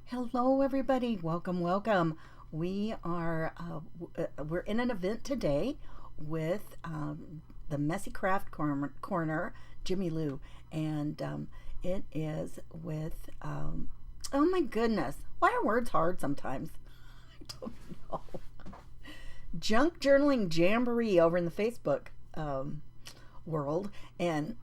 Hello, everybody. Welcome, welcome. We're in an event today with the Messy Craft Corner, Jimmy Lou, and it is with oh my goodness, why are words hard sometimes? I don't know. Junk Journaling Jamboree over in the Facebook world. And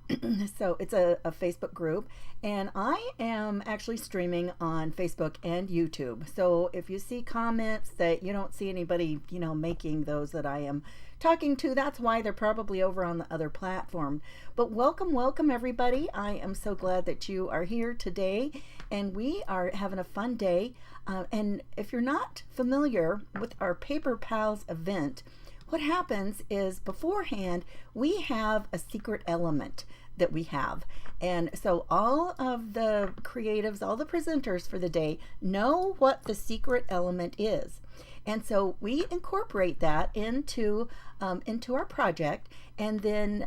so it's a Facebook group, and I am actually streaming on Facebook and YouTube. So if you see comments that you don't see anybody, making those that I am talking to, that's why they're probably over on the other platform. But welcome, welcome everybody. I am so glad that you are here today, and we are having a fun day. And if you're not familiar with our Paper Pals event, what happens is beforehand we have a secret element that we have, and so all of the creatives, all the presenters for the day know what the secret element is, and so we incorporate that into our project. And then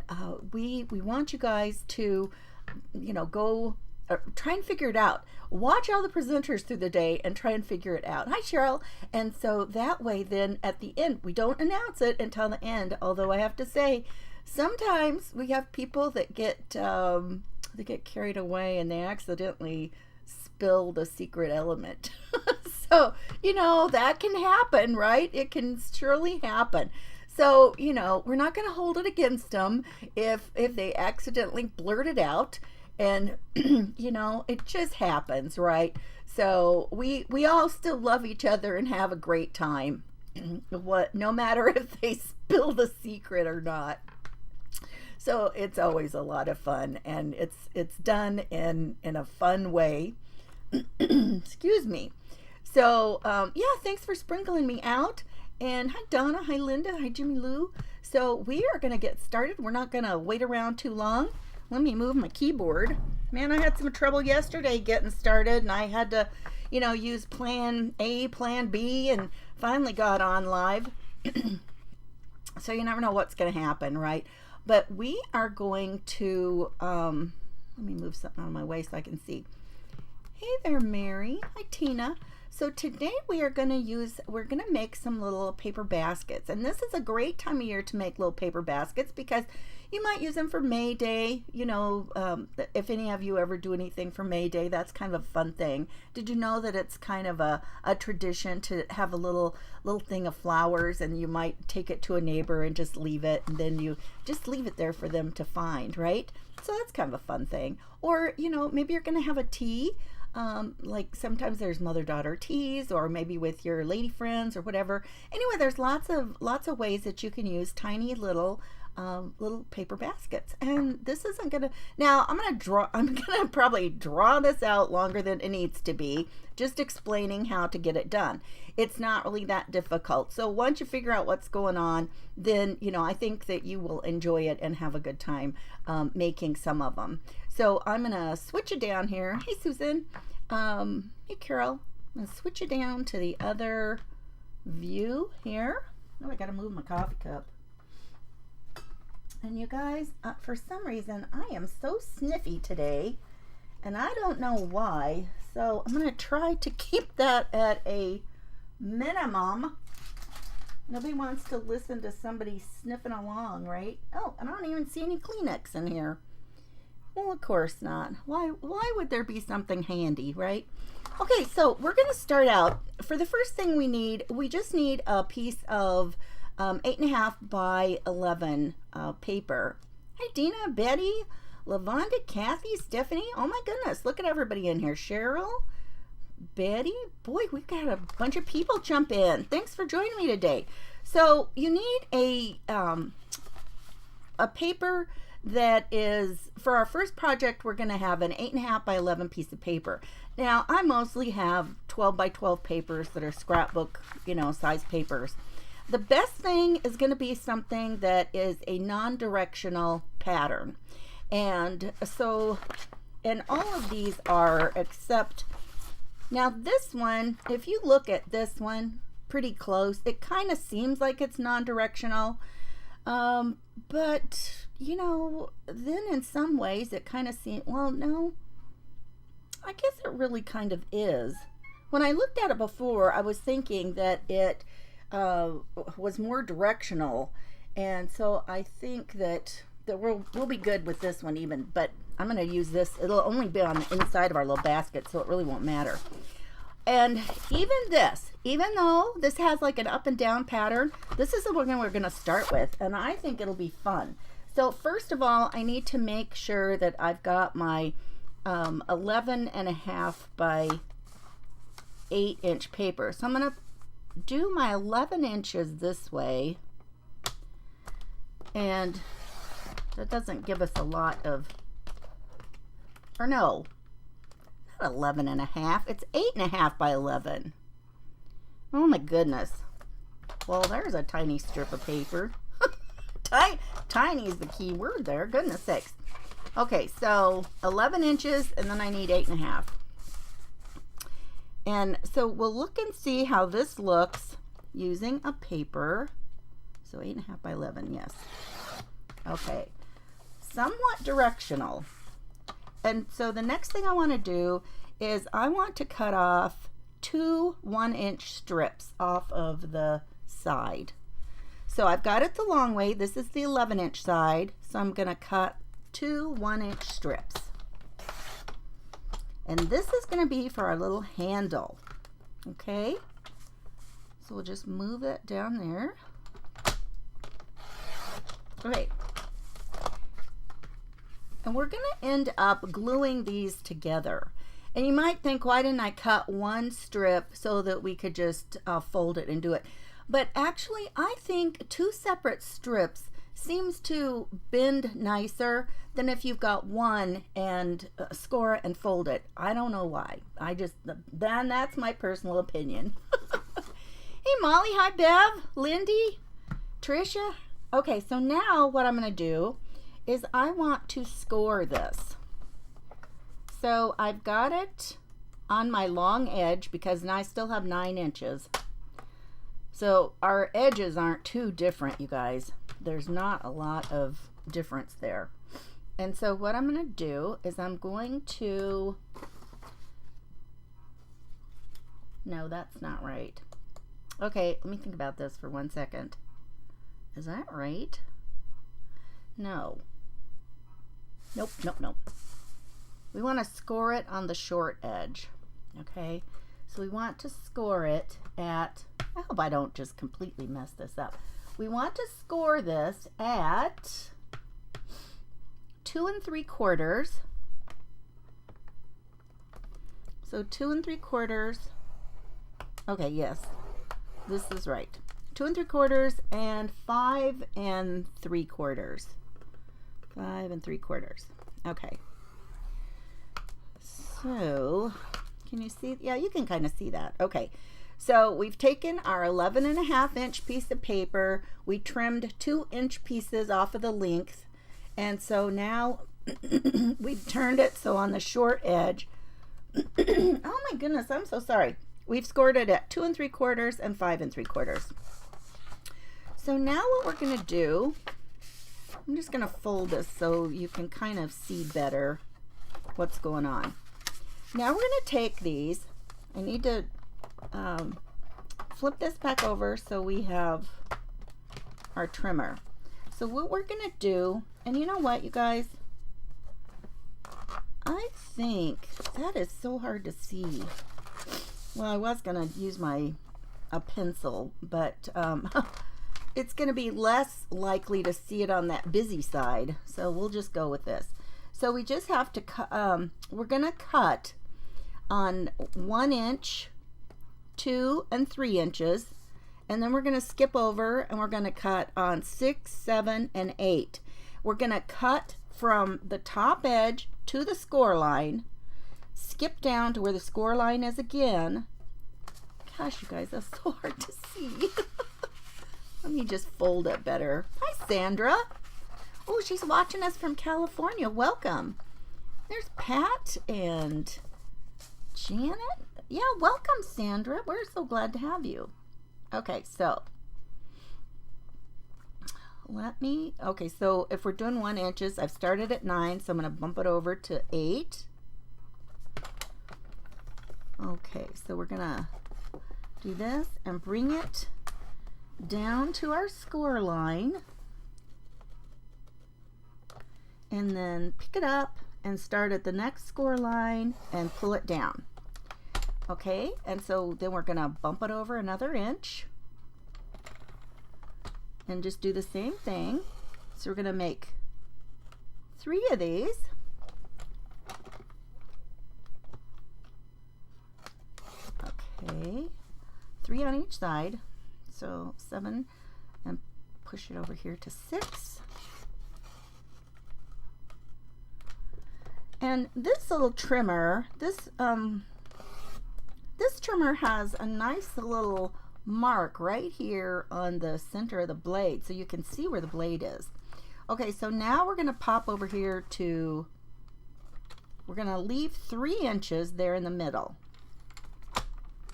we want you guys to go try and figure it out. Watch all the presenters through the day and try and figure it out. Hi, Cheryl. And so that way, then at the end, we don't announce it until the end. Although I have to say, sometimes we have people that get carried away and they accidentally spill the secret element. So that can happen, right? It can surely happen. So we're not going to hold it against them if they accidentally blurt it out. And it just happens, right? So we all still love each other and have a great time, no matter if they spill the secret or not. So it's always a lot of fun, and it's done in a fun way. Excuse me. So yeah, thanks for sprinkling me out. And hi Donna, hi Linda, hi Jimmy Lou. So we are going to get started. We're not going to wait around too long. Let me move my keyboard. Man, I had some trouble yesterday getting started, and I had to, use plan A, plan B, and finally got on live. So you never know what's going to happen, right? But we are going to, let me move something out of my way so I can see. Hey there, Mary. Hi, Tina. So today we're going to make some little paper baskets. And this is a great time of year to make little paper baskets because you might use them for May Day. If any of you ever do anything for May Day, that's kind of a fun thing. Did you know that it's kind of a tradition to have a little thing of flowers, and you might take it to a neighbor and just leave it, and then you just leave it there for them to find, right? So that's kind of a fun thing. Or, maybe you're going to have a tea. Like sometimes there's mother-daughter teas, or maybe with your lady friends or whatever. Anyway, there's lots of ways that you can use tiny little paper baskets. And this isn't gonna, now I'm gonna probably draw this out longer than it needs to be, just explaining how to get it done. It's not really that difficult. So once you figure out what's going on, then I think that you will enjoy it and have a good time making some of them. So I'm gonna switch it down here. Hey Susan. Hey Carol. I'm gonna switch it down to the other view here. Oh, I gotta move my coffee cup. And you guys, for some reason, I am so sniffy today, and I don't know why. So I'm going to try to keep that at a minimum. Nobody wants to listen to somebody sniffing along, right? Oh, and I don't even see any Kleenex in here. Well, of course not. Why would there be something handy, right? Okay, so we're going to start out. For the first thing we just need a piece of 8.5 by 11 paper. Hi Dina, Betty, Lavonda, Kathy, Stephanie. Oh my goodness, look at everybody in here. Cheryl, Betty. Boy, we've got a bunch of people jump in. Thanks for joining me today. So you need a paper that is, for our first project, we're going to have an 8.5 by 11 piece of paper. Now, I mostly have 12 by 12 papers that are scrapbook, size papers. The best thing is going to be something that is a non-directional pattern. And so, and all of these are, except, now this one, if you look at this one pretty close, it kind of seems like it's non-directional. But, then in some ways it kind of seems, well, no, I guess it really kind of is. when I looked at it before, I was thinking that it was more directional, and so I think that we'll be good with this one even. But I'm going to use this. It'll only be on the inside of our little basket, so it really won't matter. And even this, even though this has like an up and down pattern, this is the one we're going to start with, and I think it'll be fun. So first of all, I need to make sure that I've got my 11.5 by 8-inch paper. So I'm going to do my 11 inches this way, and that doesn't give us a lot of, or no, not 11.5, it's 8.5 by 11. Oh my goodness. Well, there's a tiny strip of paper. Tiny is the key word there, goodness sakes. Okay, so 11 inches, and then I need 8.5. And so we'll look and see how this looks using a paper. So 8.5 by 11, yes. Okay, somewhat directional. And so the next thing I want to do is I want to cut off 2 1-inch strips off of the side. So I've got it the long way. This is the 11-inch side. So I'm going to cut 2 1-inch strips. And this is going to be for our little handle. Okay? So we'll just move it down there. Okay. And we're going to end up gluing these together. And you might think, why didn't I cut one strip so that we could just fold it and do it? But actually, I think 2 separate strips seems to bend nicer than if you've got one and score it and fold it. I don't know why. Then that's my personal opinion. Hey Molly, hi Bev, Lindy, Tricia. Okay, so now what I'm going to do is I want to score this. So I've got it on my long edge because now I still have 9 inches. So our edges aren't too different, you guys. There's not a lot of difference there. And so what I'm going to do is I'm going to, no, that's not right. Okay, let me think about this for 1 second. Is that right? No. Nope, nope, nope. We want to score it on the short edge. Okay, so we want to score it at, I hope I don't just completely mess this up. We want to score this at 2 3/4. So 2 3/4. Okay, yes, this is right. 2 3/4 and 5 3/4. 5 3/4. Okay. So, can you see? Yeah, you can kind of see that. Okay. So we've taken our 11.5-inch piece of paper, we trimmed 2-inch pieces off of the length, and so now we've turned it so on the short edge, oh my goodness, I'm so sorry. We've scored it at 2 3/4 and 5 3/4. So now what we're going to do, I'm just going to fold this so you can kind of see better what's going on. Now we're going to take these, I need to flip this back over so we have our trimmer. So what we're going to do, and you know what, you guys, I think that is so hard to see. Well, I was going to use a pencil, but it's going to be less likely to see it on that busy side, so we'll just go with this. So we just have to we're going to cut on 1 inch, 2 and 3 inches, and then we're going to skip over and we're going to cut on 6, 7 and 8. We're going to cut from the top edge to the score line, skip down to where the score line is again. Gosh, you guys, that's so hard to see. Let me just fold it better. Hi, Sandra. Oh, she's watching us from California. Welcome. There's Pat and Janet. Yeah, welcome, Sandra. We're so glad to have you. Okay, so okay, so if we're doing 1 inches, I've started at 9, so I'm going to bump it over to 8. Okay, so we're gonna do this and bring it down to our score line, and then pick it up and start at the next score line and pull it down. Okay, and so then we're gonna bump it over another inch and just do the same thing. So we're gonna make 3 of these. Okay, 3 on each side. So 7, and push it over here to 6. And this little trimmer, this trimmer has a nice little mark right here on the center of the blade, so you can see where the blade is. Okay, so now we're going to pop over here to, we're going to leave 3 inches there in the middle.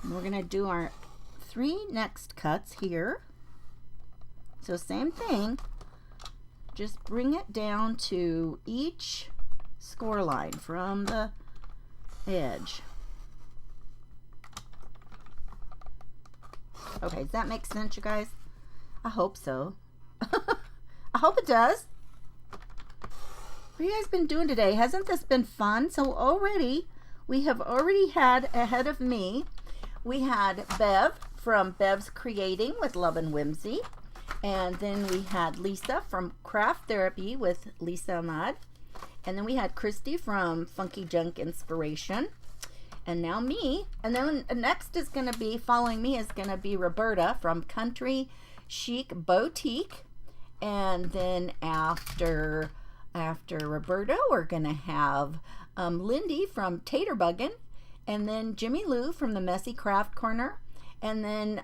And we're going to do our 3 next cuts here. So same thing, just bring it down to each score line from the edge. Okay, does that make sense, you guys? I hope so. I hope it does. What have you guys been doing today? Hasn't this been fun? So already, we have already had ahead of me, we had Bev from Bev's Creating with Love and Whimsy. And then we had Lisa from Craft Therapy with Lisa Ahmad. And then we had Christy from Funky Junk Inspiration. And now me. And then next is going to be, following me is going to be Roberta from Country Chic Boutique. And then after Roberta, we're going to have Lindy from Tater Buggin'. And then Jimmy Lou from the Messy Craft Corner. And then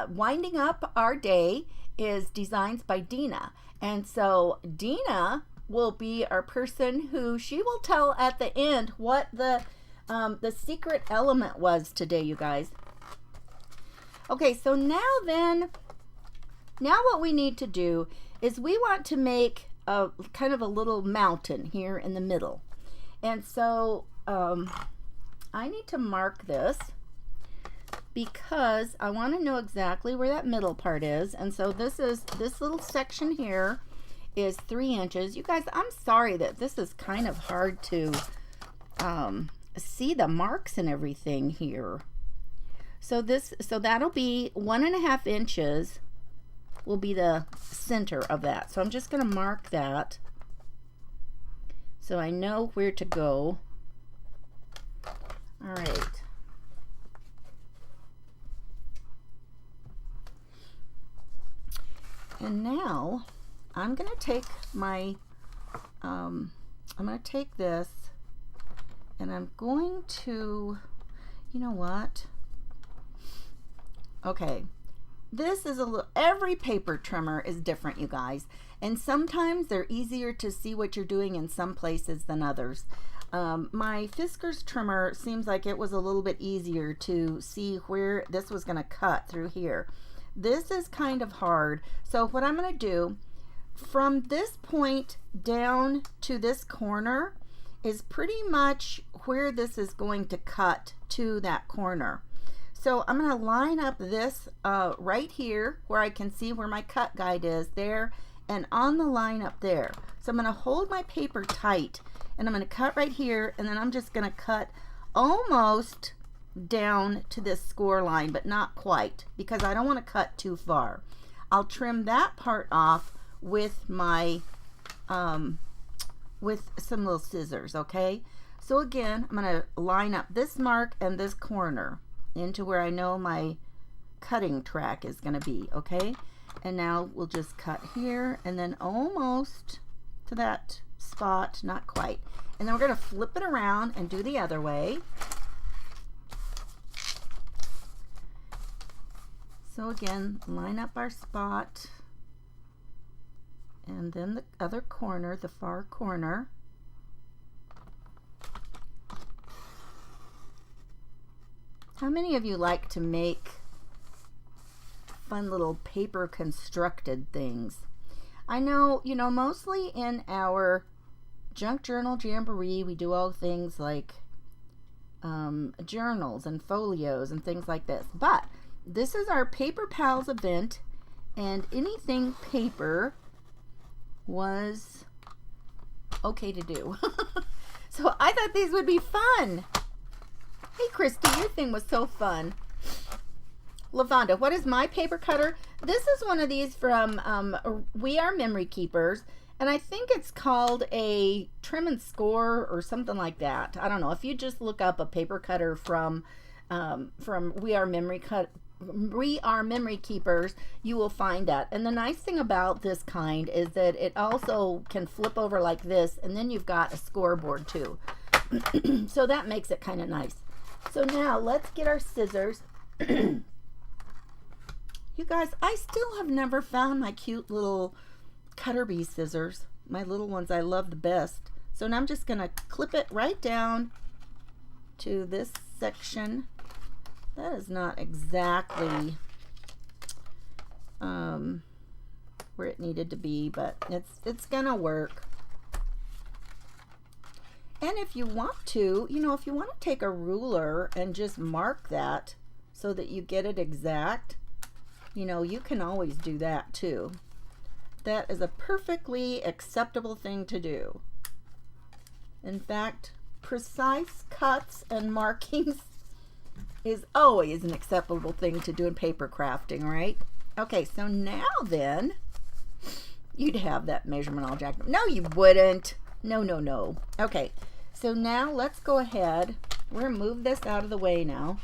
winding up our day is Designs by Dina. And so Dina will be our person who, she will tell at the end what the secret element was today, you guys. Okay, so now what we need to do is we want to make a kind of a little mountain here in the middle. And so I need to mark this because I want to know exactly where that middle part is. And so this little section here is 3 inches. You guys, I'm sorry that this is kind of hard to see the marks and everything here. So that'll be 1.5 inches will be the center of that. So I'm just going to mark that so I know where to go. All right. And now I'm going to take my, I'm going to take this and I'm going to, you know what? Okay. This is a little, every paper trimmer is different, you guys. And sometimes they're easier to see what you're doing in some places than others. My Fiskars trimmer seems like it was a little bit easier to see where this was going to cut through here. This is kind of hard. So what I'm going to do, from this point down to this corner is pretty much where this is going to cut to that corner. So I'm going to line up this right here where I can see where my cut guide is there and on the line up there. So I'm going to hold my paper tight and I'm going to cut right here, and then I'm just going to cut almost down to this score line, but not quite, because I don't want to cut too far. I'll trim that part off with my with some little scissors. Okay, so again, I'm going to line up this mark and this corner into where I know my cutting track is going to be. Okay, and now we'll just cut here and then almost to that spot, not quite, and then we're going to flip it around and do the other way. So again, line up our spot and then the other corner, the far corner. How many of you like to make fun little paper constructed things? I know, you know, mostly in our Junk Journal Jamboree, we do all things like journals and folios and things like this. But this is our Paper Pals event, and anything paper was okay to do. So I thought these would be fun. Hey Christy, your thing was so fun. Lavonda, what is my paper cutter? This is one of these from We Are Memory Keepers, and I think it's called a Trim and Score or something like that. I don't know. If you just look up a paper cutter from We Are Memory Keepers, you will find that. And the nice thing about this kind is that it also can flip over like this, and then you've got a scoreboard too. So that makes it kind of nice. So now let's get our scissors. You guys, I still have never found my cute little Cutter Bee scissors. My little ones I love the best. So now I'm just going to clip it right down to this section. That is not exactly where it needed to be, but it's going to work. And if you want to, you know, if you want to take a ruler and just mark that so that you get it exact, you know, you can always do that too. That is a perfectly acceptable thing to do. In fact, precise cuts and markings is always an acceptable thing to do in paper crafting, right? Okay, so now then, you'd have that measurement all jacked up. No, you wouldn't. No, no, no. Okay, so now let's go ahead. We're going to move this out of the way now.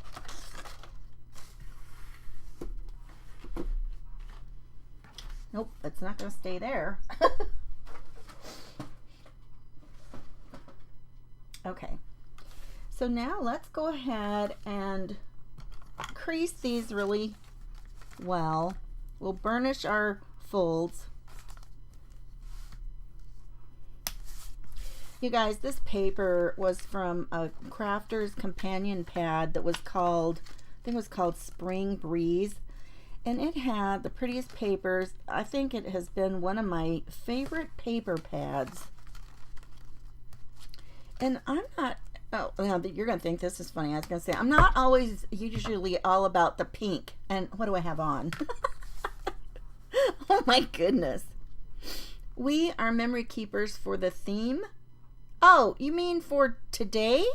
Nope, it's not going to stay there. Okay, so now let's go ahead and crease these really well. We'll burnish our folds. You guys, this paper was from a Crafter's Companion Pad that was called, I think it was called Spring Breeze. And it had the prettiest papers. I think it has been one of my favorite paper pads. And I'm not, oh, you're going to think this is funny. I was going to say, I'm not always usually all about the pink. And what do I have on? Oh my goodness. We Are Memory Keepers for the theme. Oh, you mean for today?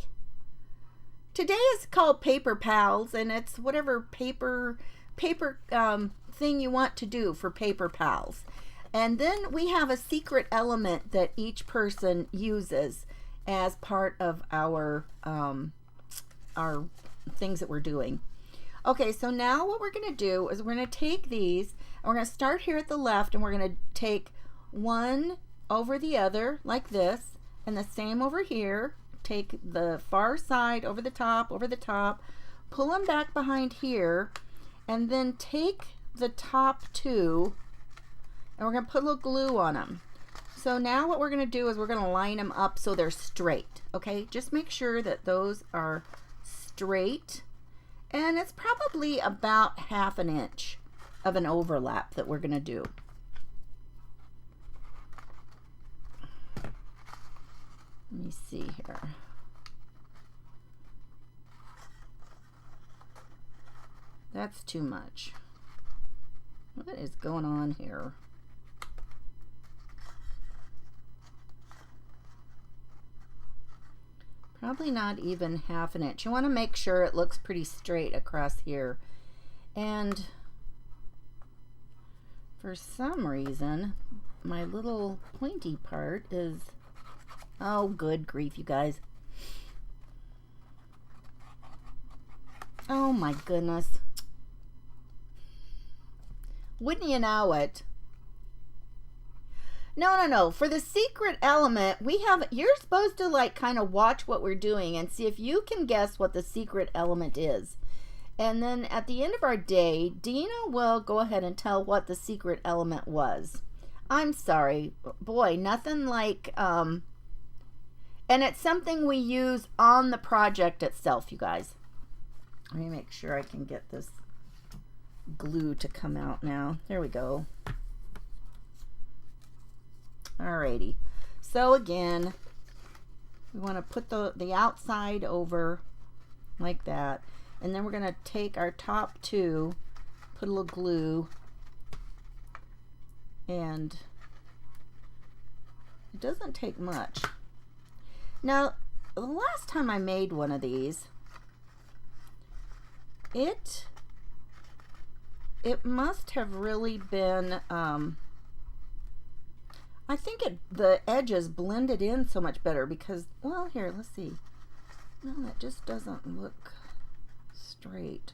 Today is called Paper Pals, and it's whatever paper thing you want to do for Paper Pals. And then we have a secret element that each person uses as part of our things that we're doing. Okay, so now what we're going to do is we're going to take these, and we're going to start here at the left, and we're going to take one over the other like this, and the same over here. Take the far side over the top, pull them back behind here, and then take the top two, and we're going to put a little glue on them. So now what we're going to do is we're going to line them up so they're straight. Okay, just make sure that those are straight, and it's probably about 1/2 inch of an overlap that we're going to do. Let me see here. That's too much. What is going on here? Probably not even 1/2 inch. You want to make sure it looks pretty straight across here. And for some reason, my little pointy part is, oh, good grief, you guys. Oh my goodness. Wouldn't you know it? No. For the secret element, we have, you're supposed to like kind of watch what we're doing and see if you can guess what the secret element is. And then at the end of our day, Dina will go ahead and tell what the secret element was. I'm sorry, boy, nothing like, and it's something we use on the project itself, you guys. Let me make sure I can get this glue to come out now. There we go. Alrighty. So again, we want to put the outside over like that. And then we're going to take our top two, put a little glue, and it doesn't take much. Now, the last time I made one of these, it must have really been, I think the edges blended in so much better because, well, here, let's see. No, that just doesn't look straight.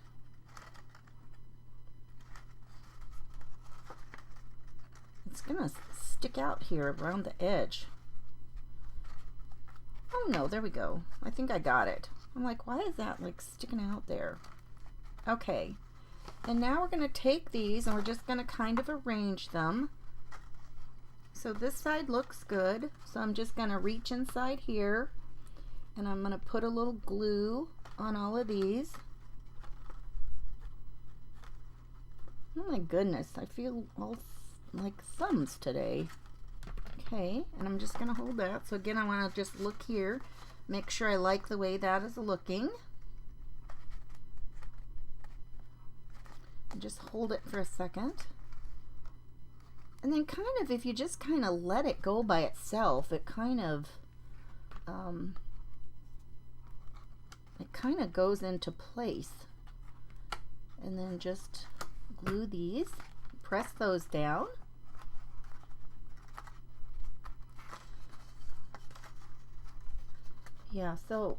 It's gonna stick out here around the edge. Oh no, there we go. I think I got it. I'm like, why is that like sticking out there? Okay, and now we're gonna take these and we're just gonna kind of arrange them. So this side looks good, so I'm just gonna reach inside here and I'm gonna put a little glue on all of these. Oh my goodness, I feel all like thumbs today. Okay, and I'm just gonna hold that. So again, I wanna just look here, make sure I like the way that is looking. And just hold it for a second. And then kind of, if you just kind of let it go by itself, it kind of goes into place. And then just glue these, press those down. Yeah, so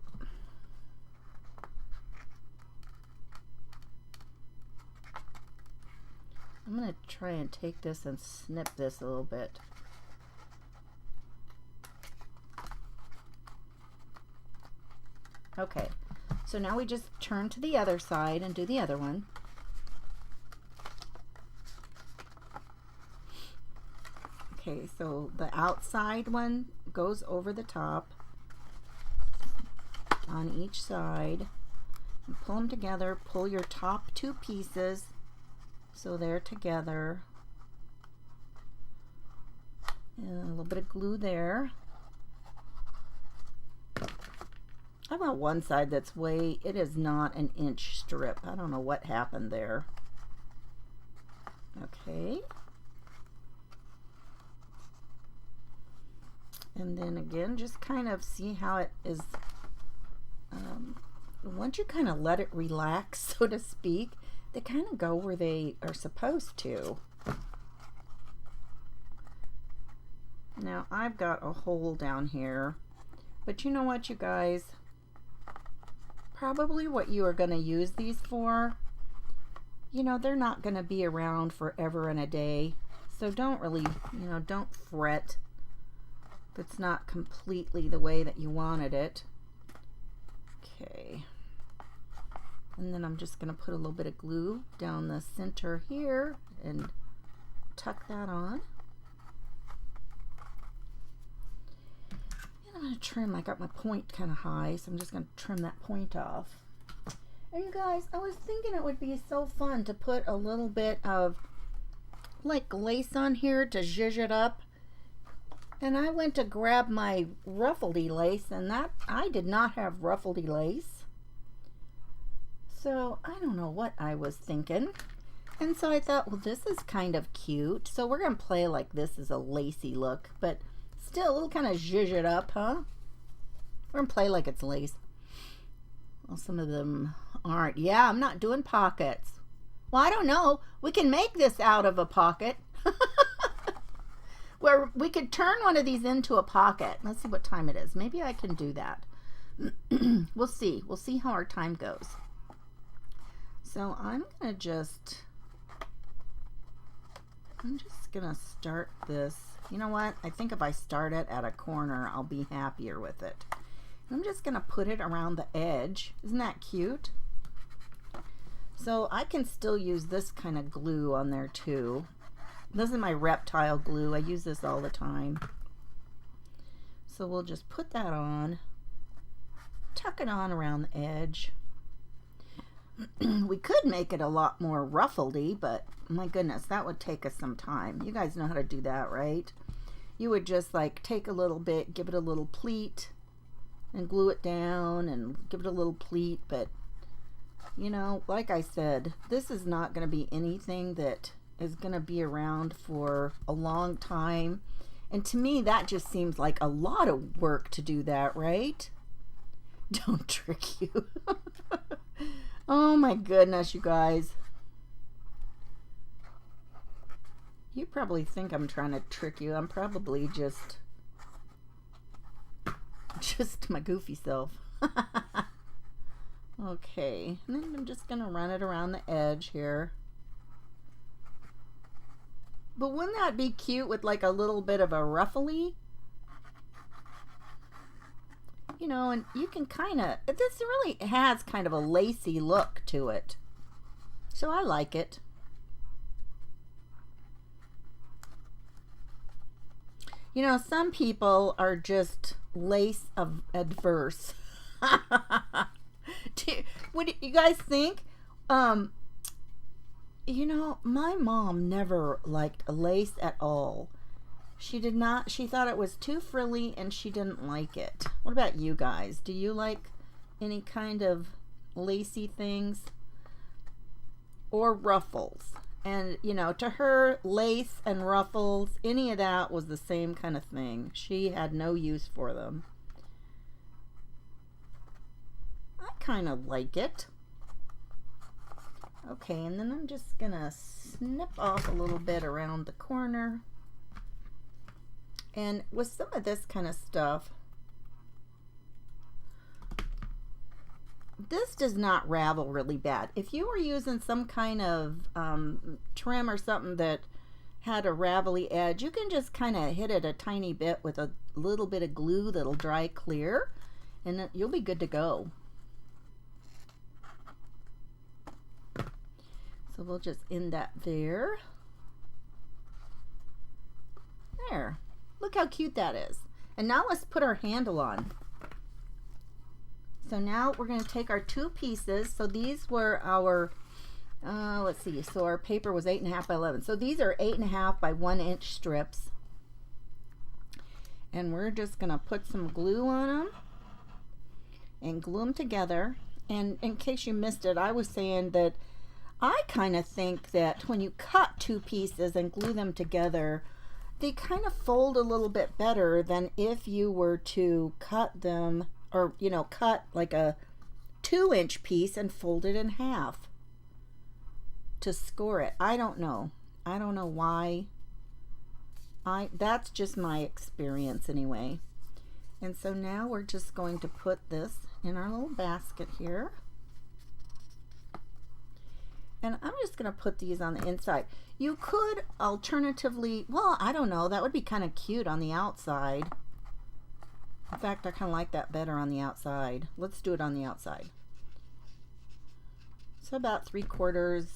I'm going to try and take this and snip this a little bit. Okay, so now we just turn to the other side and do the other one. Okay, so the outside one goes over the top on each side. You pull them together, pull your top two pieces so they're together. And a little bit of glue there. How about one side that's it is not an inch strip. I don't know what happened there. Okay. And then again, just kind of see how it is. Once you kind of let it relax, so to speak, they kind of go where they are supposed to. Now I've got a hole down here, but you know what, you guys? Probably what you are going to use these for, you know, they're not going to be around forever and a day. So don't really, you know, don't fret if it's not completely the way that you wanted it. Okay. And then I'm just going to put a little bit of glue down the center here and tuck that on. And I'm going to trim, I got my point kind of high, so I'm just going to trim that point off. And you guys, I was thinking it would be so fun to put a little bit of like lace on here to zhuzh it up. And I went to grab my ruffledy lace, and that I did not have ruffledy lace. So I don't know what I was thinking. And so I thought, well, this is kind of cute. So we're going to play like this is a lacy look, but still a little kind of zhuzh it up, huh? We're going to play like it's lace. Well, some of them aren't. Yeah, I'm not doing pockets. Well, I don't know. We can make this out of a pocket. Where we could turn one of these into a pocket. Let's see what time it is. Maybe I can do that. We'll see. We'll see how our time goes. So I'm just gonna start this. You know what? I think if I start it at a corner, I'll be happier with it. I'm just gonna put it around the edge. Isn't that cute? So I can still use this kind of glue on there too. This is my reptile glue. I use this all the time. So we'll just put that on, tuck it on around the edge. We could make it a lot more ruffledy, but my goodness, that would take us some time. You guys know how to do that, right? You would just like take a little bit, give it a little pleat, and glue it down and give it a little pleat. But you know, like I said, this is not going to be anything that is going to be around for a long time. And to me, that just seems like a lot of work to do that, right? Don't trick you. Oh my goodness, you guys. You probably think I'm trying to trick you. I'm probably just my goofy self. Okay, and then I'm just gonna run it around the edge here. But wouldn't that be cute with like a little bit of a ruffly? You know, and you can kind of, this really has kind of a lacy look to it. So I like it. You know, some people are just lace adverse. What do you guys think? You know, my mom never liked lace at all. She did not. She thought it was too frilly and she didn't like it. What about you guys? Do you like any kind of lacy things or ruffles? And, you know, to her, lace and ruffles, any of that was the same kind of thing. She had no use for them. I kind of like it. Okay, and then I'm just going to snip off a little bit around the corner. And with some of this kind of stuff, this does not ravel really bad. If you were using some kind of trim or something that had a ravelly edge, you can just kind of hit it a tiny bit with a little bit of glue that'll dry clear, and then you'll be good to go. So we'll just end that there. There. Look how cute that is. And now let's put our handle on. So now we're going to take our two pieces. So these were our, let's see, so our paper was 8.5 by 11. So these are 8.5 by 1 inch strips. And we're just going to put some glue on them and glue them together. And in case you missed it, I was saying that I kind of think that when you cut two pieces and glue them together, they kind of fold a little bit better than if you were to cut them, or, you know, cut like a 2-inch piece and fold it in half to score it. I don't know. I don't know why. That's just my experience anyway. And so now we're just going to put this in our little basket here. And I'm just going to put these on the inside. You could alternatively, well, I don't know, that would be kind of cute on the outside. In fact, I kind of like that better on the outside. Let's do it on the outside. So about 3/4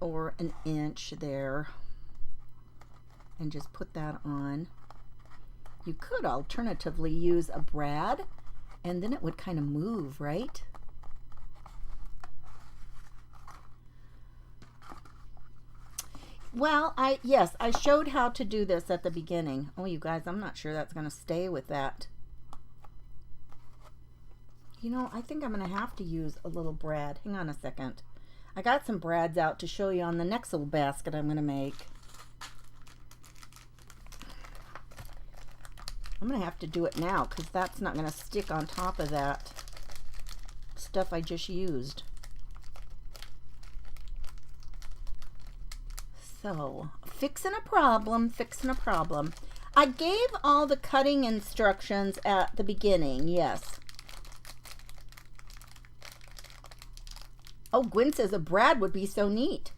or an inch there. And just put that on. You could alternatively use a brad, and then it would kind of move, right? Well, yes, I showed how to do this at the beginning. Oh, you guys, I'm not sure that's going to stay with that. You know, I think I'm going to have to use a little brad. Hang on a second. I got some brads out to show you on the next little basket I'm going to make. I'm going to have to do it now because that's not going to stick on top of that stuff I just used. So, fixing a problem. I gave all the cutting instructions at the beginning, yes. Oh, Gwen says a brad would be so neat.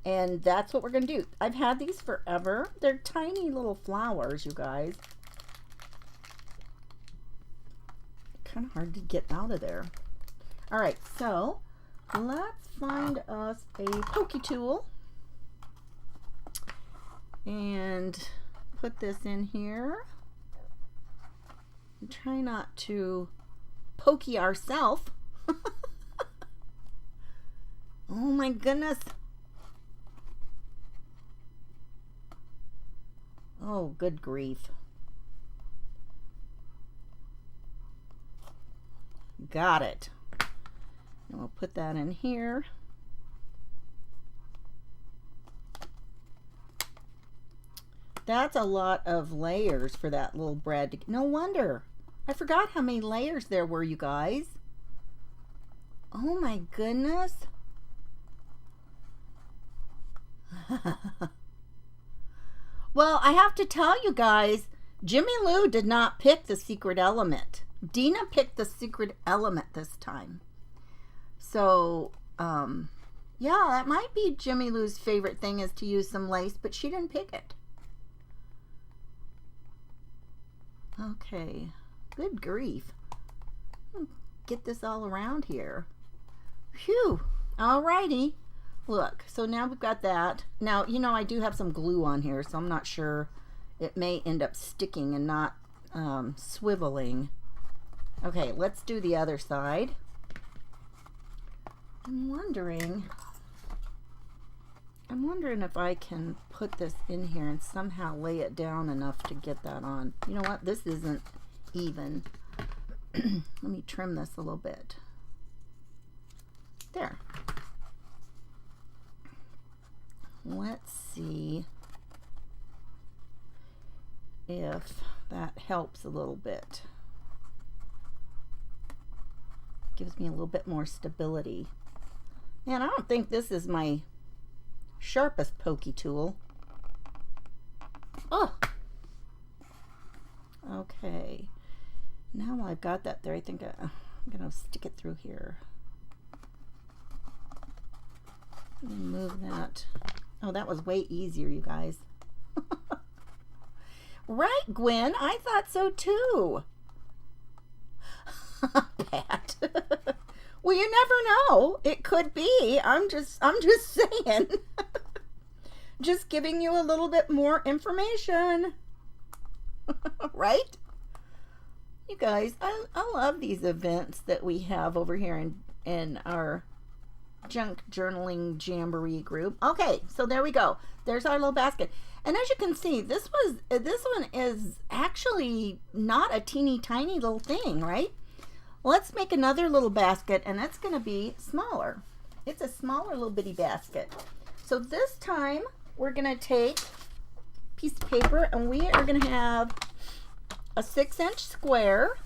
And that's what we're going to do. I've had these forever. They're tiny little flowers, you guys. Kind of hard to get out of there. All right, so let's find us a pokey tool and put this in here. And try not to pokey ourselves. Oh my goodness. Oh, good grief. Got it. And we'll put that in here. That's a lot of layers for that little bread. No wonder. I forgot how many layers there were, you guys. Oh my goodness. Well, I have to tell you guys, Jimmy Lou did not pick the secret element. Dina picked the secret element this time. So, yeah, that might be Jimmy Lou's favorite thing, is to use some lace, but she didn't pick it. Okay, good grief. Get this all around here. Phew, alrighty. Look, so now we've got that. Now, you know, I do have some glue on here, so I'm not sure. It may end up sticking and not swiveling. Okay, let's do the other side. I'm wondering if I can put this in here and somehow lay it down enough to get that on. You know what? This isn't even. Let me trim this a little bit. There. Let's see if that helps a little bit. Gives me a little bit more stability. Man, I don't think this is my sharpest pokey tool. Oh. Okay. Now I've got that there, I think I'm going to stick it through here. Move that. Oh, that was way easier, you guys. Right, Gwen? I thought so too. Pat. Well, you never know. It could be. I'm just saying. Just giving you a little bit more information. Right? You guys, I love these events that we have over here in our junk journaling jamboree group. Okay, so there we go. There's our little basket. And as you can see, this one is actually not a teeny tiny little thing, right? Let's make another little basket, and it's going to be smaller. It's a smaller little bitty basket. So this time we're going to take a piece of paper, and we are going to have a 6-inch square.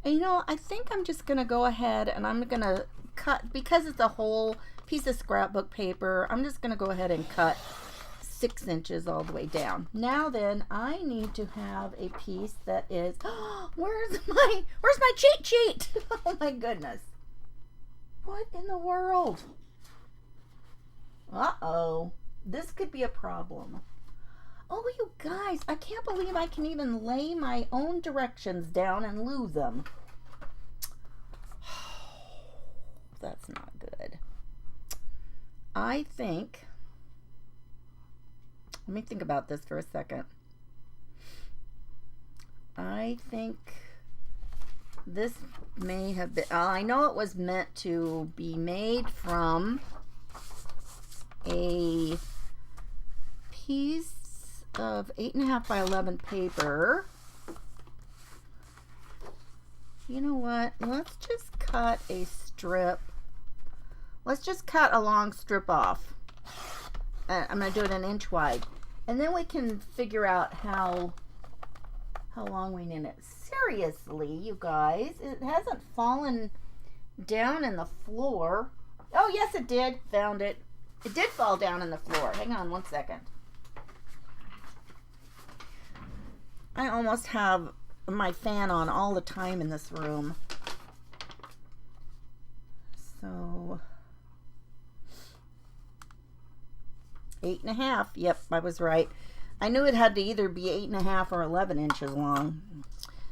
And you know, I think I'm just going to go ahead and I'm going to cut, because it's a whole piece of scrapbook paper, I'm just going to go ahead and cut 6 inches all the way down. Now then, I need to have a piece that is, where's my cheat sheet? Oh my goodness. What in the world? Uh-oh. This could be a problem. Oh, you guys, I can't believe I can even lay my own directions down and lose them. That's not good. I think, let me think about this for a second. I think this may have been, I know it was meant to be made from a piece of 8.5 by 11 paper. You know what? Let's just cut a strip. Let's just cut a long strip off. I'm going to do it an inch wide. And then we can figure out how long we need it. Seriously, you guys, it hasn't fallen down in the floor. Oh, yes, it did. Found it. It did fall down in the floor. Hang on one second. I almost have my fan on all the time in this room. So 8.5. Yep, I was right. I knew it had to either be 8.5 or 11 inches long.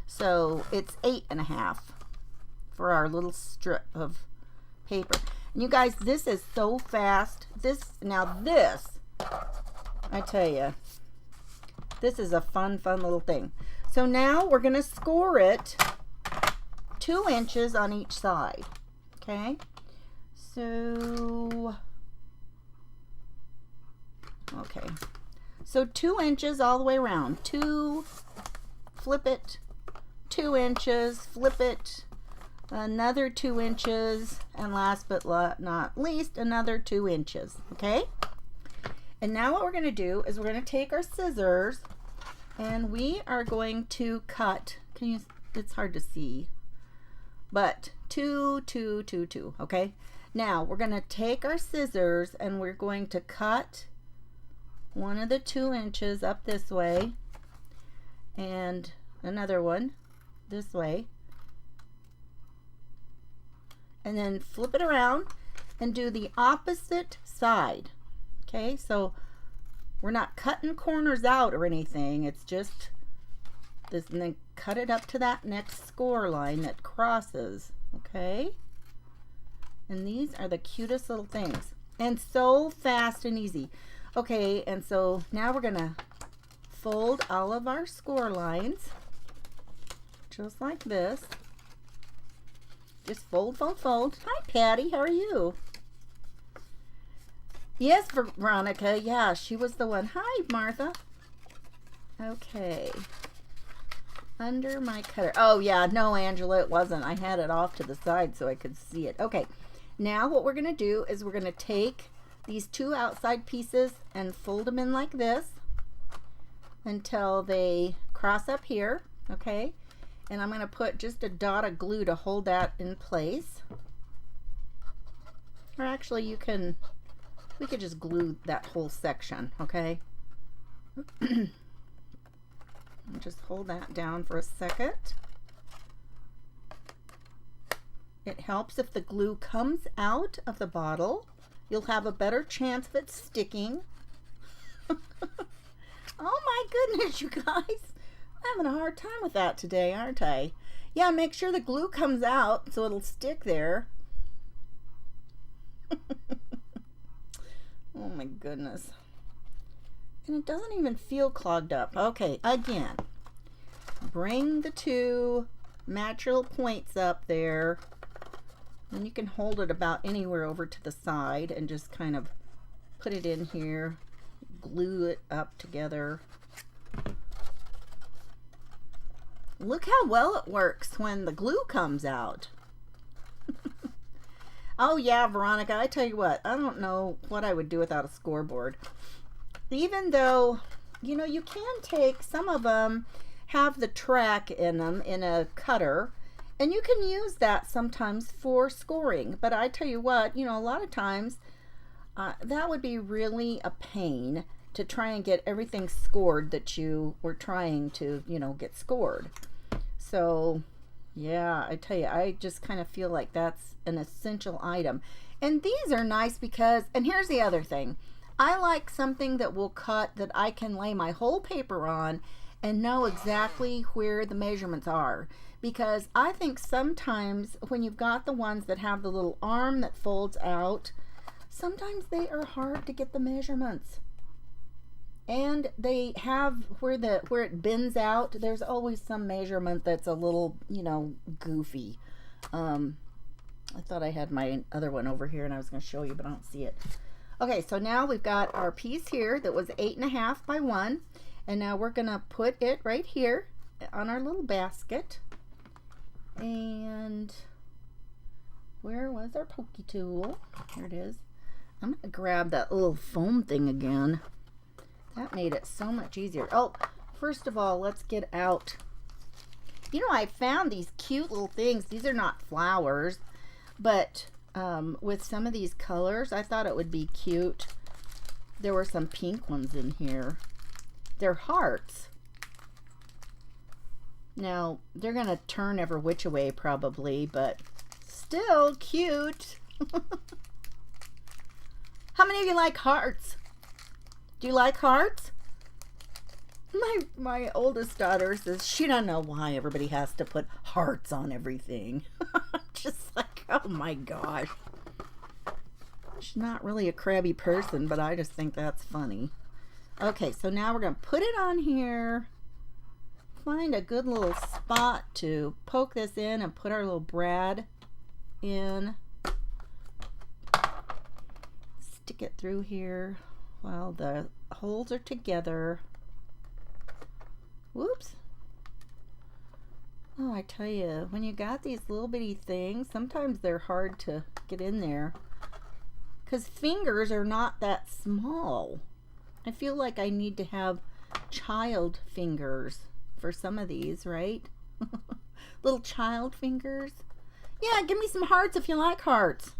So it's 8.5 for our little strip of paper. And you guys, this is so fast. Now this, I tell you, this is a fun little thing. So now we're going to score it 2 inches on each side. Okay. So, So 2 inches all the way around. 2, flip it, 2 inches, flip it, another 2 inches, and last but not least, another 2 inches, okay? And now what we're going to do is we're going to take our scissors and we are going to cut. It's hard to see, but 2, 2, 2, 2, okay? Now we're going to take our scissors and we're going to cut one of the 2 inches up this way and another one this way, and then flip it around and do the opposite side. Okay, so we're not cutting corners out or anything, it's just this, and then cut it up to that next score line that crosses. Okay, and these are the cutest little things and so fast and easy. Okay, and so now we're gonna fold all of our score lines just like this. Just fold, fold, fold. Hi, Patty. How are you? Yes, Veronica. Yeah, she was the one. Hi, Martha. Okay. Under my cutter. Oh, yeah. No, Angela, it wasn't. I had it off to the side so I could see it. Okay. Now what we're going to do is we're going to take these 2 outside pieces and fold them in like this until they cross up here. Okay. And I'm going to put just a dot of glue to hold that in place. Or actually we could just glue that whole section, okay? Just hold that down for a second. It helps if the glue comes out of the bottle. You'll have a better chance of it sticking. Oh my goodness, you guys. I'm having a hard time with that today, aren't I? Yeah, make sure the glue comes out so it'll stick there. Oh my goodness. And it doesn't even feel clogged up. Okay, again, bring the 2 natural points up there. And you can hold it about anywhere over to the side and just kind of put it in here, glue it up together. Look how well it works when the glue comes out. Oh yeah, Veronica, I tell you what, I don't know what I would do without a scoreboard. Even though, you know, you can take, some of them have the track in them in a cutter, and you can use that sometimes for scoring. But I tell you what, you know, a lot of times that would be really a pain to try and get everything scored that you were trying to, you know, get scored. So yeah, I tell you, I just kind of feel like that's an essential item. And these are nice because, and here's the other thing, I like something that will cut that I can lay my whole paper on and know exactly where the measurements are. Because I think sometimes when you've got the ones that have the little arm that folds out, sometimes they are hard to get the measurements. And they have where it bends out, there's always some measurement that's a little, you know, goofy. I thought I had my other one over here and I was going to show you, but I don't see it. Okay, so now we've got our piece here that was 8.5 by 1, and now we're going to put it right here on our little basket. And where was our pokey tool? Here it is. I'm going to grab that little foam thing again. That made it so much easier. Oh, first of all, let's get out. You know, I found these cute little things. These are not flowers, but with some of these colors, I thought it would be cute. There were some pink ones in here. They're hearts. Now, they're going to turn every which way probably, but still cute. How many of you like hearts? Do you like hearts? My oldest daughter says she doesn't know why everybody has to put hearts on everything. Just like, oh my gosh. She's not really a crabby person, but I just think that's funny. Okay, so now we're going to put it on here. Find a good little spot to poke this in and put our little brad in. Stick it through here while the holes are together. Whoops. Oh, I tell you, when you got these little bitty things, sometimes they're hard to get in there. Because fingers are not that small. I feel like I need to have child fingers for some of these, right? Little child fingers. Yeah, give me some hearts if you like hearts.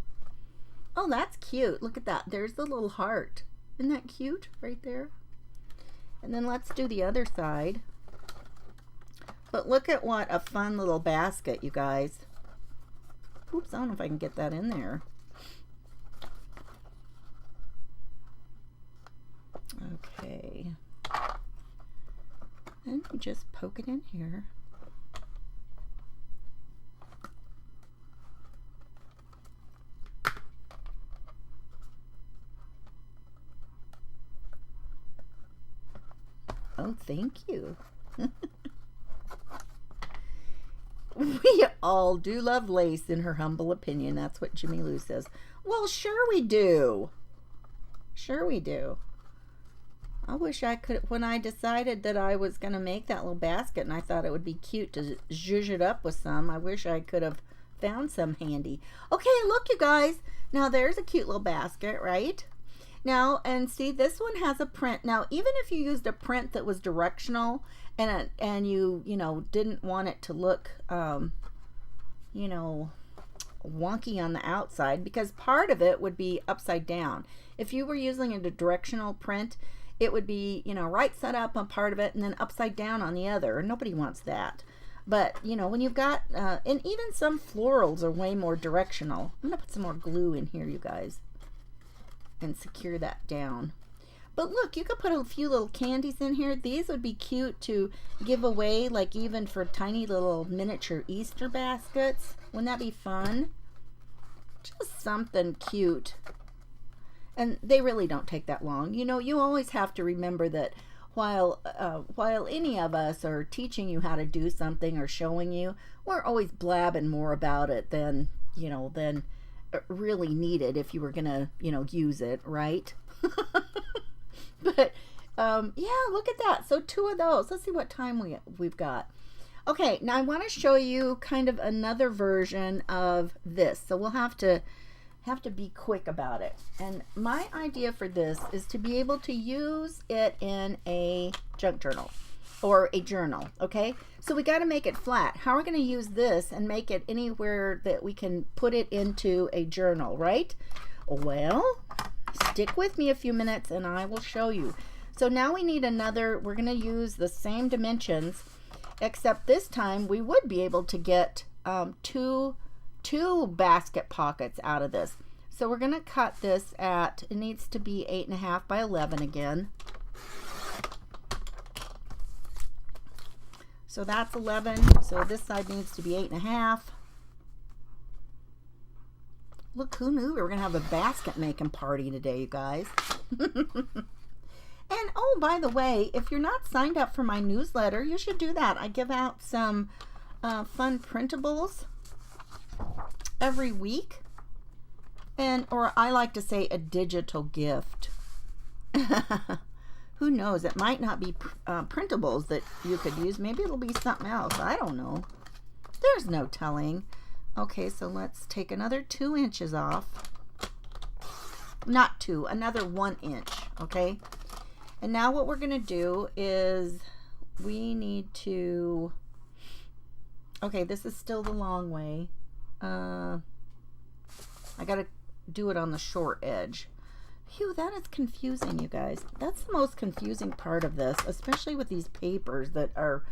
Oh, that's cute. Look at that. There's the little heart. Isn't that cute right there? And then let's do the other side. But look at what a fun little basket, you guys. Oops, I don't know if I can get that in there. Okay. And you just poke it in here. Oh, thank you. We all do love lace, in her humble opinion. That's what Jimmy Lou says. Well, sure we do. Sure we do. I wish I could, when I decided that I was going to make that little basket and I thought it would be cute to zhuzh it up with some, I wish I could have found some handy. Okay, look, you guys. Now, there's a cute little basket, right? Now, and see, this one has a print. Now, even if you used a print that was directional and you know, didn't want it to look, you know, wonky on the outside, because part of it would be upside down. If you were using a directional print, it would be, you know, right side up on part of it and then upside down on the other. Nobody wants that. But, you know, when you've got, and even some florals are way more directional. I'm going to put some more glue in here, you guys, and secure that down. But look, you could put a few little candies in here. These would be cute to give away, like even for tiny little miniature Easter baskets. Wouldn't that be fun? Just something cute. And they really don't take that long. You know, you always have to remember that while any of us are teaching you how to do something or showing you, we're always blabbing more about it than, you know, than really needed if you were gonna, you know, use it, right? But yeah, look at that. So 2 of those. Let's see what time we've got. Okay, now I want to show you kind of another version of this. So we'll have to be quick about it. And my idea for this is to be able to use it in a junk journal or a journal, okay? So we got to make it flat. How are we going to use this and make it anywhere that we can put it into a journal, right? Well, stick with me a few minutes and I will show you. So now we need another, we're going to use the same dimensions, except this time we would be able to get two basket pockets out of this. So we're going to cut this at, it needs to be 8.5 by 11 again. So that's 11. So this side needs to be 8.5. Look, who knew we were going to have a basket making party today, you guys. And oh, by the way, if you're not signed up for my newsletter, you should do that. I give out some fun printables every week, or I like to say a digital gift. Who knows, it might not be printables that you could use. Maybe it'll be something else. I don't know. There's no telling. Okay, so let's take another 2 inches off. Not 2, another 1 inch, okay? And now what we're going to do is we need to, okay, this is still the long way. I got to do it on the short edge. Phew, that is confusing, you guys. That's the most confusing part of this, especially with these papers that are,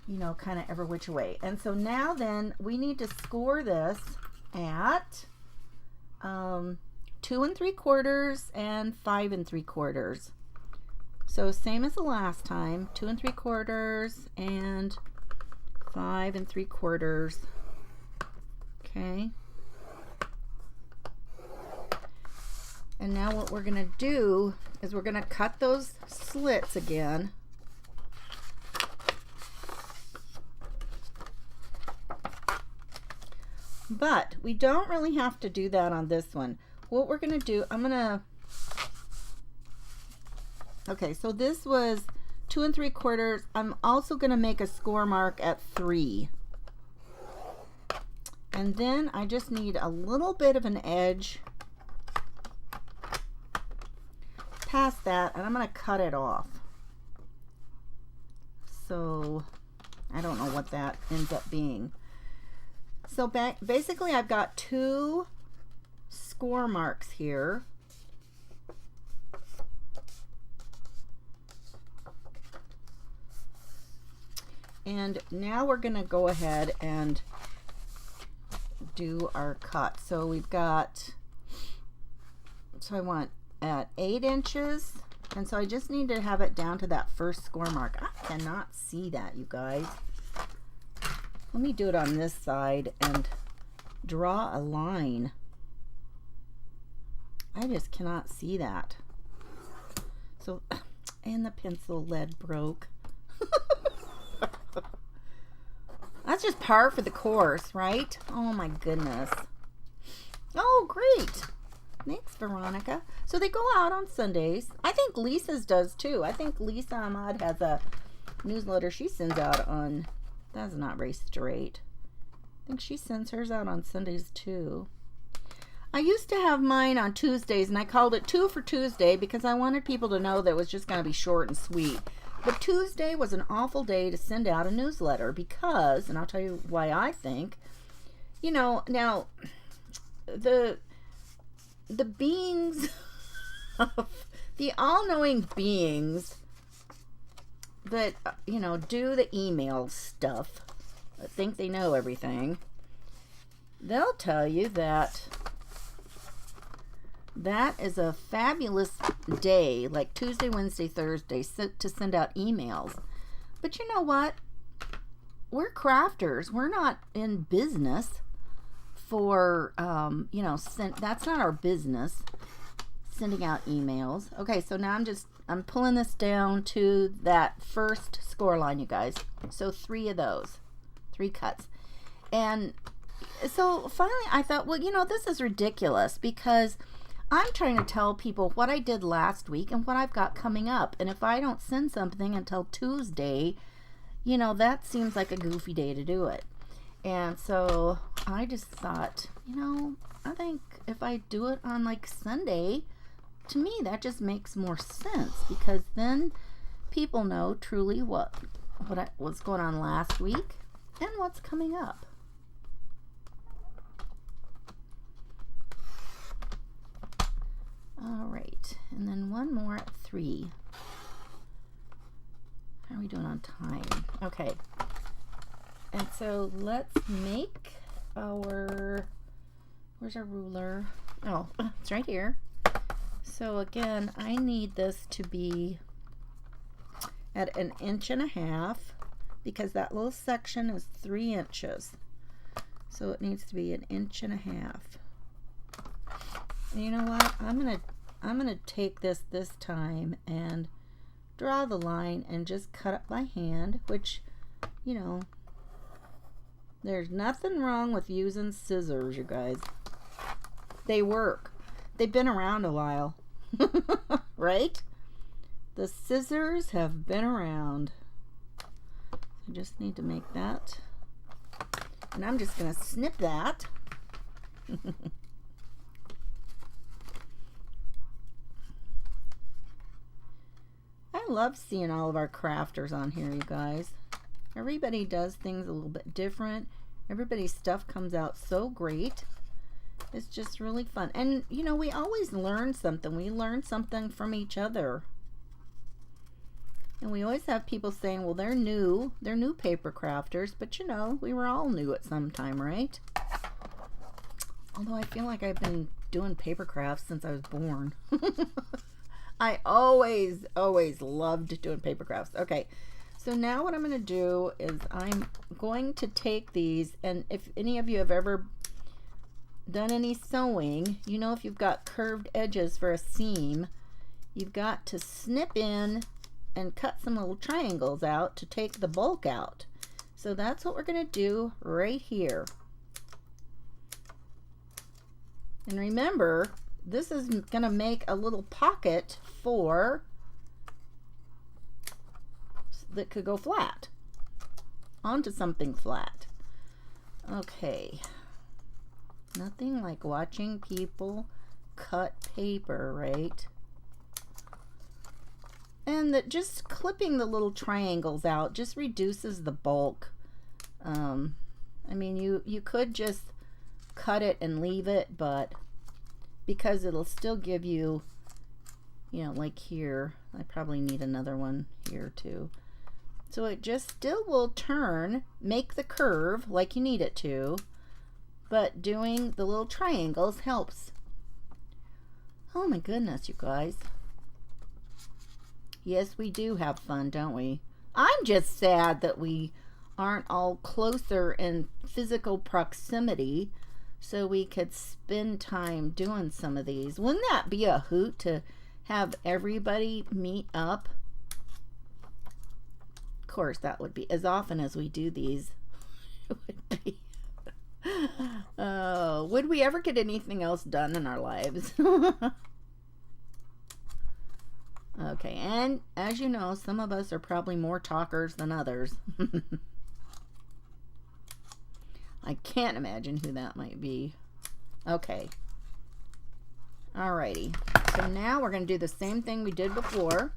you know, kind of every which way. And so now then we need to score this at 2 3/4 and 5 3/4. So same as the last time, 2 3/4 and 5 3/4. Okay. And now what we're going to do is we're going to cut those slits again. But we don't really have to do that on this one. What we're going to do, I'm going to Okay, so this was 2 3/4. I'm also going to make a score mark at 3. And then I just need a little bit of an edge past that, and I'm going to cut it off. So I don't know what that ends up being. So basically I've got 2 score marks here. And now we're going to go ahead and do our cut. So we've got, so I want at 8 inches. And so I just need to have it down to that first score mark. I cannot see that, you guys. Let me do it on this side and draw a line. I just cannot see that. So, and the pencil lead broke. That's just par for the course, right? Oh my goodness. Oh, great. Thanks, Veronica. So they go out on Sundays. I think Lisa's does too. I think Lisa Ahmad has a newsletter she sends out on, that's not very straight. I think she sends hers out on Sundays too. I used to have mine on Tuesdays, and I called it 2 for Tuesday because I wanted people to know that it was just going to be short and sweet. But Tuesday was an awful day to send out a newsletter because, and I'll tell you why I think, you know, now the beings, the all-knowing beings that, you know, do the email stuff, that think they know everything, they'll tell you that that is a fabulous day, like Tuesday, Wednesday, Thursday, to send out emails. But you know what? We're crafters. We're not in business for, you know, that's not our business, sending out emails. Okay, so now I'm pulling this down to that first score line, you guys. So 3 of those, 3 cuts. And so finally I thought, well, you know, this is ridiculous because I'm trying to tell people what I did last week and what I've got coming up. And if I don't send something until Tuesday, you know, that seems like a goofy day to do it. And so I just thought, you know, I think if I do it on like Sunday, to me that just makes more sense because then people know truly what was going on last week and what's coming up. All right, and then one more at 3. How are we doing on time? Okay, and so let's make our, where's our ruler? Oh, it's right here. So again, I need this to be at 1.5 inches because that little section is 3 inches. So it needs to be 1.5 inches. And you know what? I'm gonna take this time and draw the line and just cut it by hand, which, you know, there's nothing wrong with using scissors, you guys. They work. They've been around a while. Right? The scissors have been around. I just need to make that. And I'm just gonna snip that. I love seeing all of our crafters on here, you guys. Everybody does things a little bit different. Everybody's stuff comes out so great. It's just really fun. And, you know, we always learn something. We learn something from each other. And we always have people saying, well, they're new paper crafters. But, you know, we were all new at some time, right? Although I feel like I've been doing paper crafts since I was born. I always loved doing paper crafts. Okay, so now what I'm going to do is I'm going to take these, and if any of you have ever done any sewing, you know if you've got curved edges for a seam, you've got to snip in and cut some little triangles out to take the bulk out. So that's what we're going to do right here. And remember, this is going to make a little pocket for that could go flat onto something flat. Okay. Nothing like watching people cut paper, right? And that just clipping the little triangles out just reduces the bulk. I mean, you could just cut it and leave it, but because it'll still give you, you know, like here, I probably need another one here too. So it just still will turn, make the curve like you need it to, but doing the little triangles helps. Oh my goodness, you guys. Yes, we do have fun, don't we? I'm just sad that we aren't all closer in physical proximity so we could spend time doing some of these. Wouldn't that be a hoot to have everybody meet up? Of course, that would be as often as we do these. It would be. Would we ever get anything else done in our lives? Okay, and as you know, some of us are probably more talkers than others. I can't imagine who that might be. Okay. Alrighty. So now we're going to do the same thing we did before.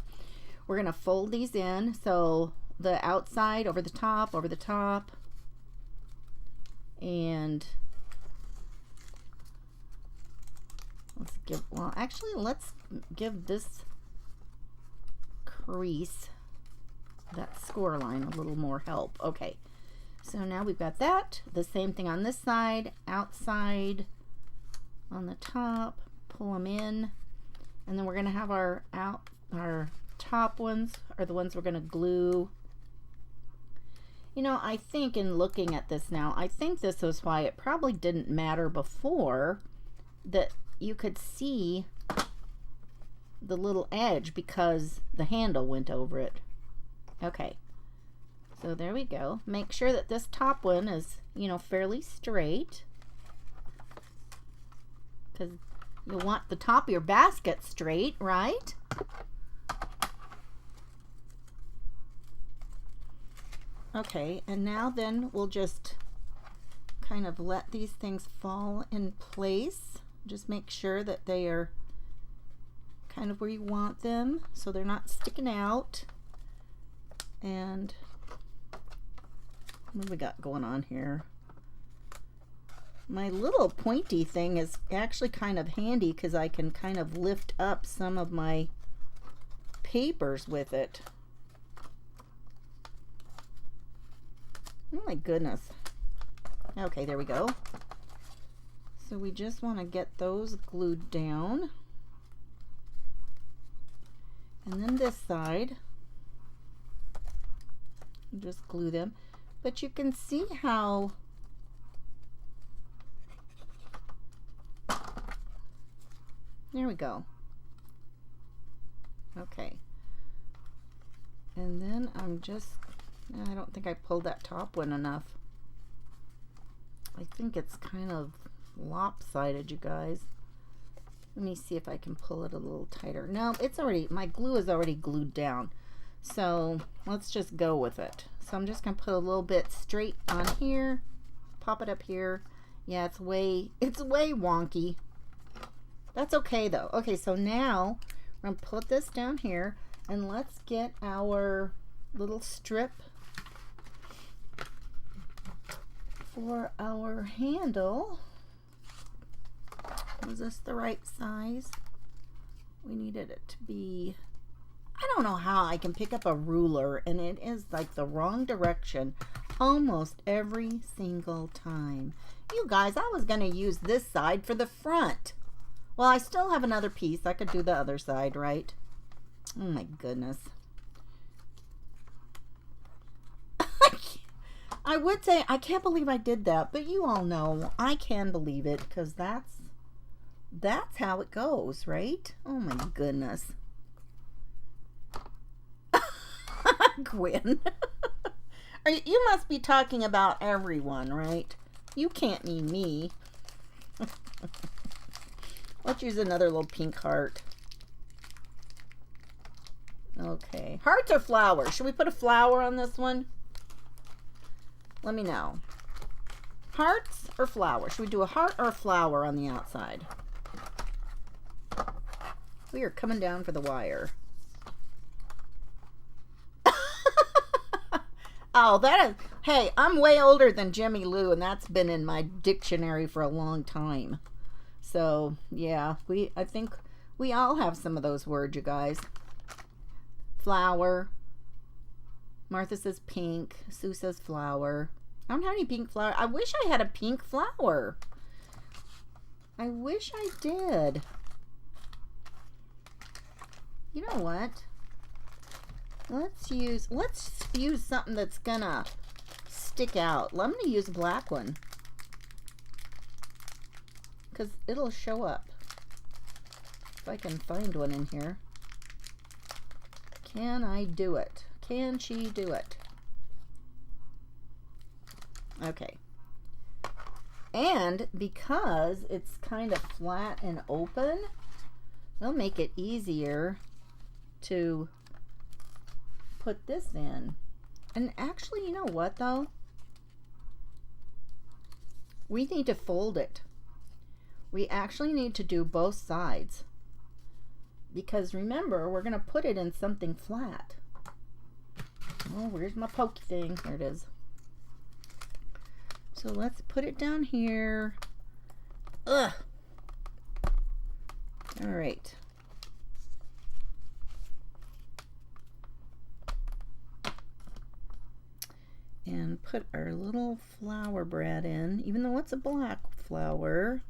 We're going to fold these in. So the outside over the top, and let's give, well, actually, let's give this crease, that score line, a little more help. Okay. So now we've got that. The same thing on this side, outside on the top, pull them in, and then we're going to have our top ones are the ones we're going to glue. You know, I think in looking at this now, I think this was why it probably didn't matter before that you could see the little edge because the handle went over it. Okay. So there we go. Make sure that this top one is, you know, fairly straight, because you'll want the top of your basket straight, right? Okay, and now then we'll just kind of let these things fall in place. Just make sure that they are kind of where you want them so they're not sticking out. And what do we got going on here? My little pointy thing is actually kind of handy because I can kind of lift up some of my papers with it. Oh my goodness. Okay, there we go. So we just want to get those glued down. And then this side, just glue them. But you can see how there we go. Okay. And then I'm just, I don't think I pulled that top one enough. I think it's kind of lopsided, you guys. Let me see if I can pull it a little tighter. No, it's already, my glue is already glued down. So let's just go with it. So I'm just going to put a little bit straight on here, pop it up here. Yeah, it's way wonky. That's okay though. Okay, so now we're going to put this down here and let's get our little strip for our handle. Was this the right size? We needed it to be, I don't know how I can pick up a ruler and it is like the wrong direction almost every single time. You guys, I was going to use this side for the front. Well, I still have another piece. I could do the other side, right? Oh my goodness. I would say I can't believe I did that, but you all know I can believe it because that's how it goes, right? Oh my goodness. Gwen. You must be talking about everyone, right? You can't mean me. Let's use another little pink heart. Okay. Hearts or flowers? Should we put a flower on this one? Let me know. Hearts or flowers? Should we do a heart or a flower on the outside? We are coming down for the wire. Oh, that is... Hey, I'm way older than Jimmy Lou, and that's been in my dictionary for a long time. So, yeah, I think we all have some of those words, you guys. Flower. Martha says pink. Sue says flower. I don't have any pink flower. I wish I had a pink flower. I wish I did. You know what? Let's use something that's gonna stick out. I'm gonna use a black one because it'll show up. If I can find one in here. Can I do it? Can she do it? Okay. And because it's kind of flat and open, it'll make it easier to put this in. And actually, you know what though? We need to fold it. We actually need to do both sides. Because remember, we're going to put it in something flat. Oh, where's my pokey thing? There it is. So let's put it down here. Ugh. All right. And put our little flower brad in, even though it's a black flower.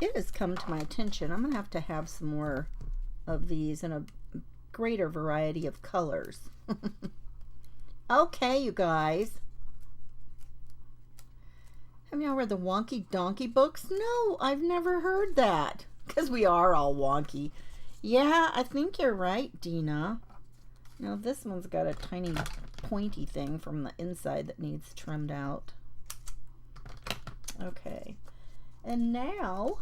It has come to my attention. I'm going to have some more of these in a greater variety of colors. Okay, you guys. Have y'all read the Wonky Donkey books? No, I've never heard that. Because we are all wonky. Yeah, I think you're right, Dina. Now this one's got a tiny pointy thing from the inside that needs trimmed out. Okay. And now,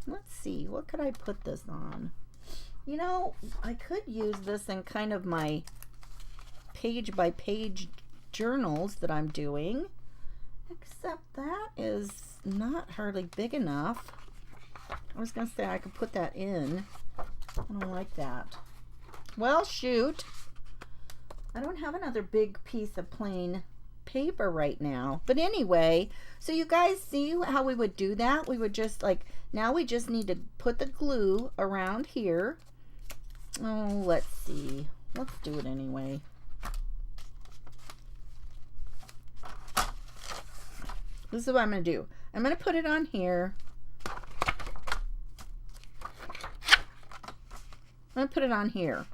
let's see, what could I put this on? You know, I could use this in kind of my page by page journals that I'm doing, except that is not hardly big enough. I was going to say I could put that in. I don't like that. Well, shoot. I don't have another big piece of plain paper right now. But anyway, so you guys see how we would do that? We would just like, now we just need to put the glue around here. Oh, let's see. Let's do it anyway. This is what I'm going to do. I'm going to put it on here. I'm going to put it on here.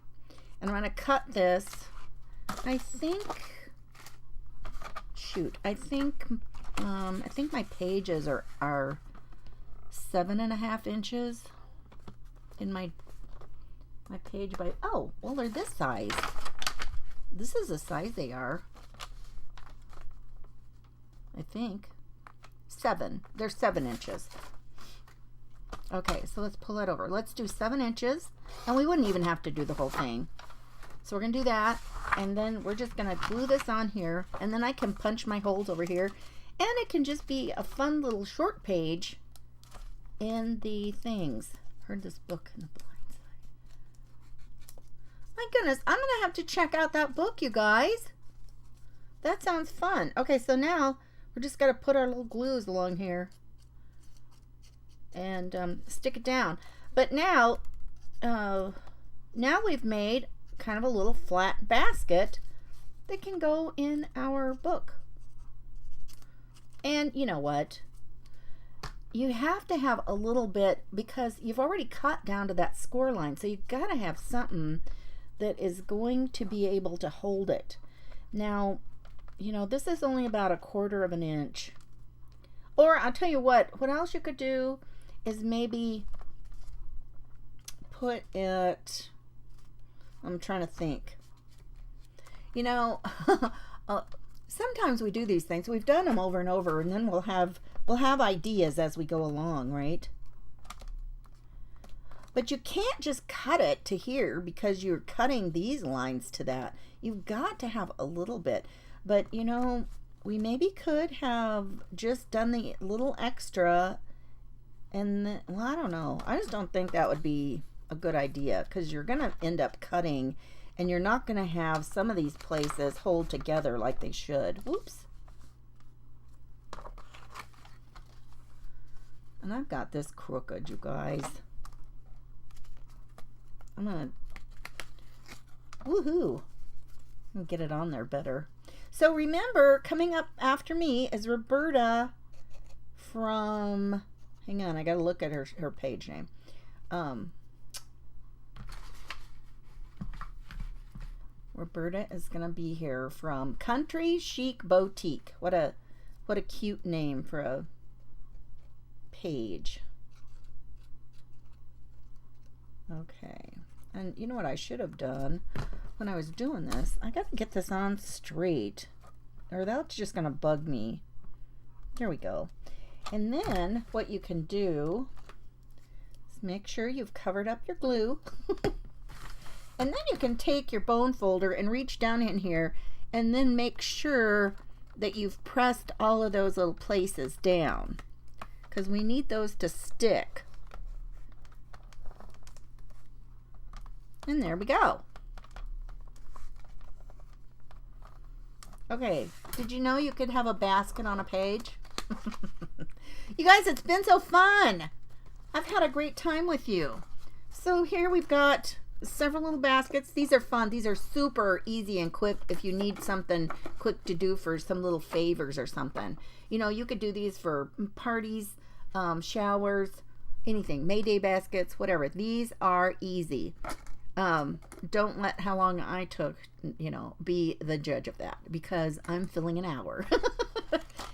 And I'm going to cut this. I think, shoot, I think my pages are 7.5 inches in my page by, oh, well, they're this size. This is the size they are. I think. 7. They're 7 inches. Okay, so let's pull it over. Let's do 7 inches. And we wouldn't even have to do the whole thing. So we're going to do that. And then we're just going to glue this on here. And then I can punch my holes over here. And it can just be a fun little short page in the things. Heard this book in the blind side. My goodness, I'm going to have to check out that book, you guys. That sounds fun. Okay, so now we're just going to put our little glues along here and stick it down. But now we've made kind of a little flat basket that can go in our book. And you know what? You have to have a little bit, because you've already cut down to that score line. So you've got to have something that is going to be able to hold it. Now, you know, this is only about 1/4 inch. Or I'll tell you what else you could do is maybe put it, I'm trying to think. You know, sometimes we do these things. We've done them over and over, and then we'll have ideas as we go along, right? But you can't just cut it to here because you're cutting these lines to that. You've got to have a little bit. But you know, we maybe could have just done the little extra and well, I don't know. I just don't think that would be a good idea because you're going to end up cutting and you're not going to have some of these places hold together like they should. Whoops. And I've got this crooked, you guys. I'm going to, woohoo, get it on there better. So remember, coming up after me is Roberta from, hang on, I got to look at her page name. Roberta is going to be here from Country Chic Boutique. What a cute name for a page. Okay. And you know what I should have done when I was doing this? I got to get this on straight, or that's just going to bug me. There we go. And then what you can do is make sure you've covered up your glue. And then you can take your bone folder and reach down in here and then make sure that you've pressed all of those little places down because we need those to stick. And there we go. Okay, did you know you could have a basket on a page? You guys, it's been so fun. I've had a great time with you. So here we've got several little baskets. These are fun. These are super easy and quick if you need something quick to do for some little favors or something. You know, you could do these for parties, showers, anything. Mayday baskets, whatever. These are easy. Don't let how long I took, you know, be the judge of that because I'm filling an hour.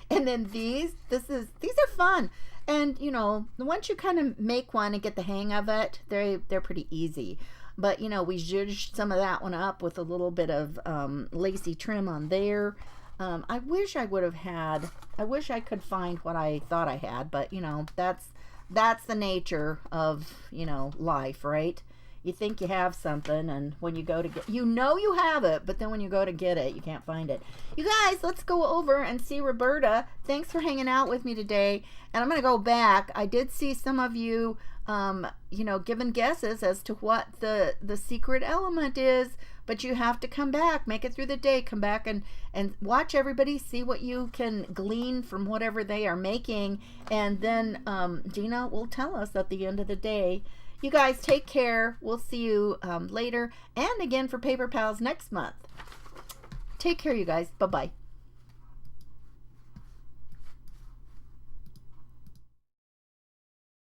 And then these are fun. And, you know, once you kind of make one and get the hang of it, they're pretty easy. But, you know, we zhuzhed some of that one up with a little bit of lacy trim on there. I wish I could find what I thought I had. But, you know, that's the nature of, you know, life, right? You think you have something, and when you go to get, you know you have it, but then when you go to get it, you can't find it. You guys, let's go over and see Roberta. Thanks for hanging out with me today. And I'm going to go back. I did see some of you, you know, giving guesses as to what the secret element is, but you have to come back, make it through the day, come back and watch everybody, see what you can glean from whatever they are making. And then Gina will tell us at the end of the day. You guys take care. We'll see you later and again for Paper Pals next month. Take care, you guys. Bye-bye.